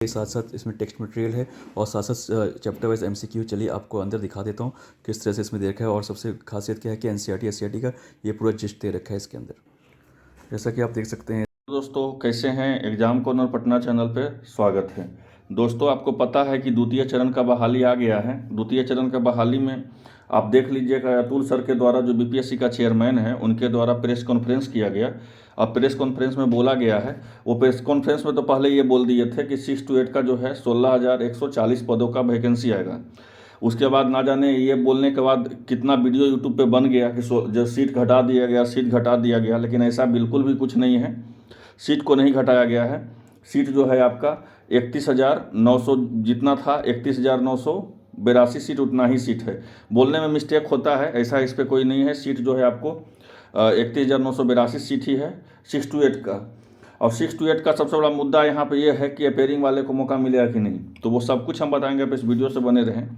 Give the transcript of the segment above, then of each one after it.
के साथ साथ इसमें टेक्स्ट मटेरियल है और साथ साथ चैप्टर वाइज एमसीक्यू। चलिए आपको अंदर दिखा देता हूँ किस तरह से इसमें दे रखा है। और सबसे खासियत क्या है कि एनसीईआरटी एससीईआरटी का ये पूरा जिस्ट दे रखा है इसके अंदर, जैसा कि आप देख सकते हैं। दोस्तों कैसे हैं, एग्जाम कॉर्नर पटना चैनल पे स्वागत है। दोस्तों आपको पता है कि द्वितीय चरण का बहाली आ गया है। द्वितीय चरण का बहाली में आप देख लीजिएगा, अतुल सर के द्वारा जो बीपीएससी का चेयरमैन है उनके द्वारा प्रेस कॉन्फ्रेंस किया गया। अब प्रेस कॉन्फ्रेंस में बोला गया है, वो प्रेस कॉन्फ्रेंस में तो पहले ये बोल दिए थे कि 6 to 8 का जो है 16,140 पदों का वैकेंसी आएगा। उसके बाद ना जाने ये बोलने के बाद कितना वीडियो यूट्यूब पे बन गया कि जो सीट घटा दिया गया, सीट घटा दिया गया, लेकिन ऐसा बिल्कुल भी कुछ नहीं है। सीट को नहीं घटाया गया है। सीट जो है आपका 31,900 जितना था, 31,982 सीट उतना ही सीट है। बोलने में मिस्टेक होता है, ऐसा इस पर कोई नहीं है। सीट जो है आपको 31,982 सीट ही है 6 to 8 का। और 6 to 8 का सबसे बड़ा मुद्दा यहाँ पे ये है कि अपेयरिंग वाले को मौका मिलेगा कि नहीं, तो वो सब कुछ हम बताएंगे। आप इस वीडियो से बने रहें।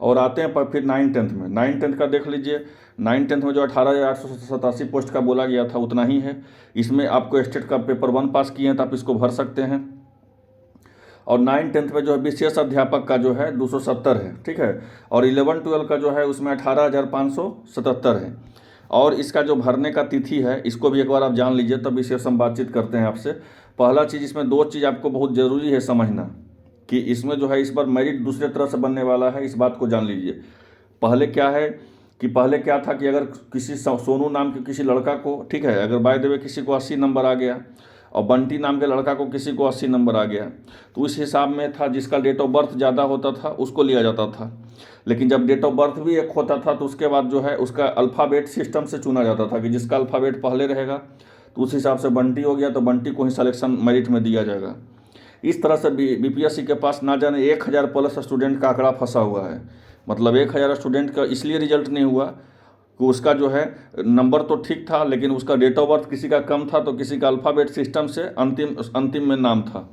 और आते हैं पर फिर 9-10 में। 9-10 का देख लीजिए। 9-10 में जो 18,887 पोस्ट का बोला गया था उतना ही है। इसमें आपको स्टेट का पेपर 1 पास किए हैं तो आप इसको भर सकते हैं। और 9-10 में जो है विशेष अध्यापक का जो है 270 है, ठीक है। और 11-12 का जो है उसमें 18,577 है। और इसका जो भरने का तिथि है इसको भी एक बार आप जान लीजिए, तब विशेष हम बातचीत करते हैं आपसे। पहला चीज़, इसमें 2 चीज़ आपको बहुत ज़रूरी है समझना कि इसमें जो है इस बार मेरिट दूसरे तरह से बनने वाला है। इस बात को जान लीजिए। पहले क्या है कि पहले क्या था कि अगर किसी सोनू नाम के किसी लड़का को, ठीक है, अगर बाय द वे किसी को 80 नंबर आ गया और बंटी नाम के लड़का को किसी को 80 नंबर आ गया, तो उस हिसाब में था जिसका डेट ऑफ बर्थ ज़्यादा होता था उसको लिया जाता था। लेकिन जब डेट ऑफ बर्थ भी एक होता था तो उसके बाद जो है उसका अल्फ़ाबेट सिस्टम से चुना जाता था कि जिसका अल्फ़ाबेट पहले रहेगा तो उस हिसाब से बंटी हो गया तो बंटी को ही सिलेक्शन मेरिट में दिया जाएगा। इस तरह से बीपीएससी के पास ना जाने 1,000 प्लस स्टूडेंट का आंकड़ा फंसा हुआ है। मतलब 1,000 स्टूडेंट का इसलिए रिजल्ट नहीं हुआ कि उसका जो है नंबर तो ठीक था, लेकिन उसका डेट ऑफ बर्थ किसी का कम था तो किसी का अल्फ़ाबेट सिस्टम से अंतिम में नाम था।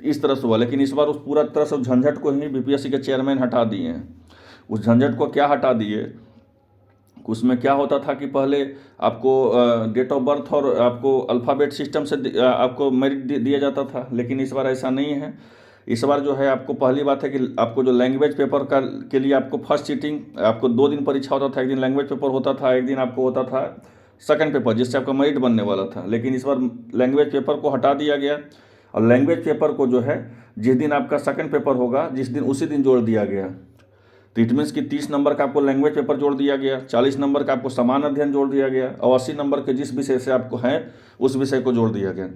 इस तरह से हुआ। लेकिन इस बार उस पूरा तरह से झंझट को ही बीपीएससी के चेयरमैन हटा दिए हैं। उस झंझट को क्या हटा दिए, उसमें क्या होता था कि पहले आपको डेट ऑफ बर्थ और आपको अल्फ़ाबेट सिस्टम से आपको मेरिट दिया जाता था, लेकिन इस बार ऐसा नहीं है। इस बार जो है आपको पहली बात है कि आपको जो लैंग्वेज पेपर का के लिए आपको फर्स्ट सीटिंग, आपको 2 दिन परीक्षा होता था। एक दिन लैंग्वेज पेपर होता था, एक दिन आपको होता था सेकंड पेपर जिससे आपका मेरिट बनने वाला था। लेकिन इस बार लैंग्वेज पेपर को हटा दिया गया और लैंग्वेज पेपर को जो है जिस दिन आपका सेकंड पेपर होगा जिस दिन उसी दिन जोड़ दिया गया। तो इट मीन्स कि 30 नंबर का आपको लैंग्वेज पेपर जोड़ दिया गया, 40 नंबर का आपको सामान्य अध्ययन जोड़ दिया गया और 80 नंबर के जिस विषय से आपको है उस विषय को जोड़ दिया गया।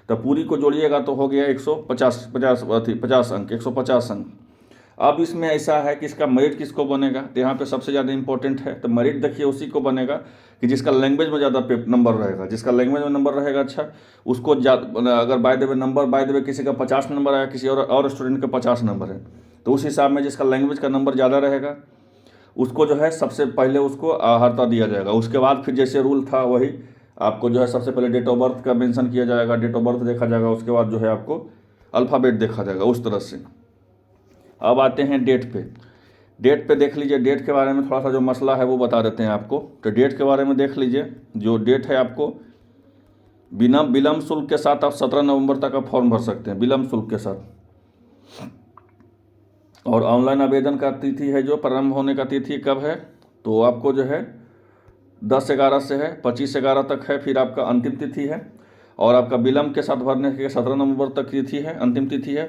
तो पूरी को जोड़िएगा तो हो गया 50 अंक, 150 अंक। अब इसमें ऐसा है कि इसका मेरिट किसको बनेगा, तो यहाँ पे सबसे ज़्यादा इंपॉर्टेंट है। तो मेरिट देखिए उसी को बनेगा कि जिसका लैंग्वेज में ज़्यादा नंबर रहेगा। जिसका लैंग्वेज में नंबर रहेगा अच्छा, उसको अगर बाय द वे किसी का 50 नंबर आया, किसी और स्टूडेंट का 50 नंबर है, तो उस हिसाब में जिसका लैंग्वेज का नंबर ज़्यादा रहेगा उसको जो है सबसे पहले उसको अर्हता दिया जाएगा। उसके बाद फिर जैसे रूल था वही आपको जो है सबसे पहले डेट ऑफ बर्थ का मेंशन किया जाएगा, डेट ऑफ बर्थ देखा जाएगा, उसके बाद जो है आपको अल्फ़ाबेट देखा जाएगा उस तरह से। अब आते हैं डेट पे। डेट पे देख लीजिए, डेट के बारे में थोड़ा सा जो मसला है वो बता देते हैं आपको। तो डेट के बारे में देख लीजिए, जो डेट है आपको बिना विलम्ब शुल्क के साथ आप 17 नवंबर तक आप फॉर्म भर सकते हैं विलम्ब शुल्क के साथ। और ऑनलाइन आवेदन का तिथि है जो प्रारंभ होने का तिथि कब है, तो आपको जो है 10/11 से है, 25/11 तक है, फिर आपका अंतिम तिथि है। और आपका विलम्ब के साथ भरने के 17 नवंबर तक तिथि है, अंतिम तिथि है।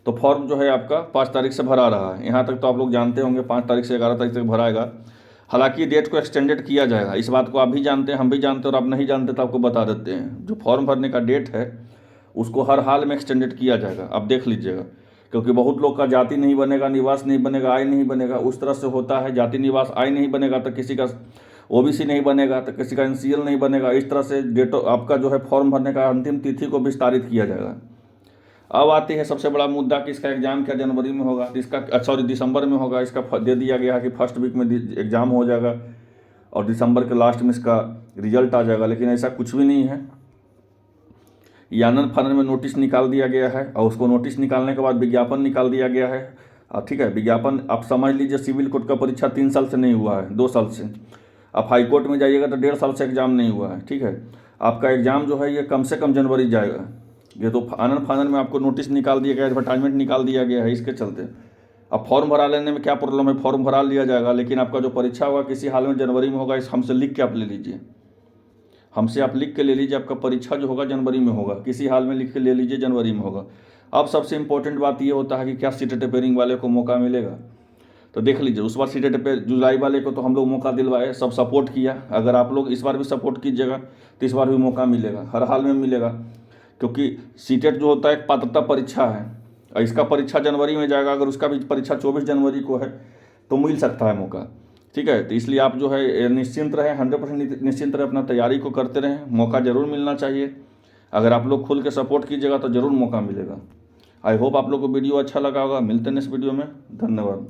तो फॉर्म जो है आपका 5 तारीख से भरा रहा है। यहाँ तक तो आप लोग जानते होंगे 5 तारीख से 11 तारीख तक भराएगा। हालांकि डेट को एक्सटेंडेड किया जाएगा, इस बात को आप भी जानते हैं, हम भी जानते हैं, और आप नहीं जानते तो आपको बता देते हैं। जो फॉर्म भरने का डेट है उसको हर हाल में एक्सटेंडेड किया जाएगा, आप देख लीजिएगा। क्योंकि बहुत लोग का जाति नहीं बनेगा, निवास नहीं बनेगा, आय नहीं बनेगा, उस तरह से होता है। जाति निवास आय नहीं बनेगा तो किसी का ओबीसी नहीं बनेगा, तो किसी का एनसीएल नहीं बनेगा। इस तरह से डेट आपका जो है फॉर्म भरने का अंतिम तिथि को विस्तारित किया जाएगा। अब आती है सबसे बड़ा मुद्दा कि इसका एग्जाम क्या जनवरी में होगा, इसका सॉरी दिसंबर में होगा। इसका दे दिया गया है कि फर्स्ट वीक में एग्जाम हो जाएगा और दिसंबर के लास्ट में इसका रिजल्ट आ जाएगा, लेकिन ऐसा कुछ भी नहीं है। आनंद फानन में नोटिस निकाल दिया गया है और उसको नोटिस निकालने के बाद विज्ञापन निकाल दिया गया है। ठीक है, विज्ञापन आप समझ लीजिए सिविल कोर्ट का परीक्षा 3 साल से नहीं हुआ है, 2 साल से। आप हाई कोर्ट में जाइएगा तो 1.5 साल से एग्जाम नहीं हुआ है। ठीक है, आपका एग्जाम जो है ये कम से कम जनवरी जाएगा। ये तो आनन फानन में आपको नोटिस निकाल दिया गया, एडवर्टाइजमेंट निकाल दिया गया है, इसके चलते अब फॉर्म भरा लेने में क्या प्रॉब्लम है, फॉर्म भरा लिया जाएगा, लेकिन आपका जो परीक्षा होगा किसी हाल में जनवरी में होगा, इस हमसे लिख के आप ले लीजिए, हमसे आप लिख के ले लीजिए, आपका परीक्षा जो होगा जनवरी में होगा, किसी हाल में लिख के ले लीजिए, जनवरी में होगा। अब सबसे इंपॉर्टेंट बात ये होता है कि क्या सीटेट रिपेयरिंग वाले को मौका मिलेगा, तो देख लीजिए उस बार सीटेट पे जुलाई वाले को तो हम लोग मौका दिलवाए, सब सपोर्ट किया, अगर आप लोग इस बार भी सपोर्ट कीजिएगा तो इस बार भी मौका मिलेगा, हर हाल में मिलेगा, क्योंकि सीटेट जो होता है एक पात्रता परीक्षा है, और इसका परीक्षा जनवरी में जाएगा, अगर उसका भी परीक्षा 24 जनवरी को है तो मिल सकता है मौका, ठीक है। तो इसलिए आप जो है निश्चिंत रहें, 100% निश्चिंत रहें, अपना तैयारी को करते रहें, मौका ज़रूर मिलना चाहिए, अगर आप लोग खुल के सपोर्ट कीजिएगा तो ज़रूर मौका मिलेगा। आई होप आप लोग को वीडियो अच्छा लगा होगा, मिलते हैं नेक्स्ट वीडियो में, धन्यवाद।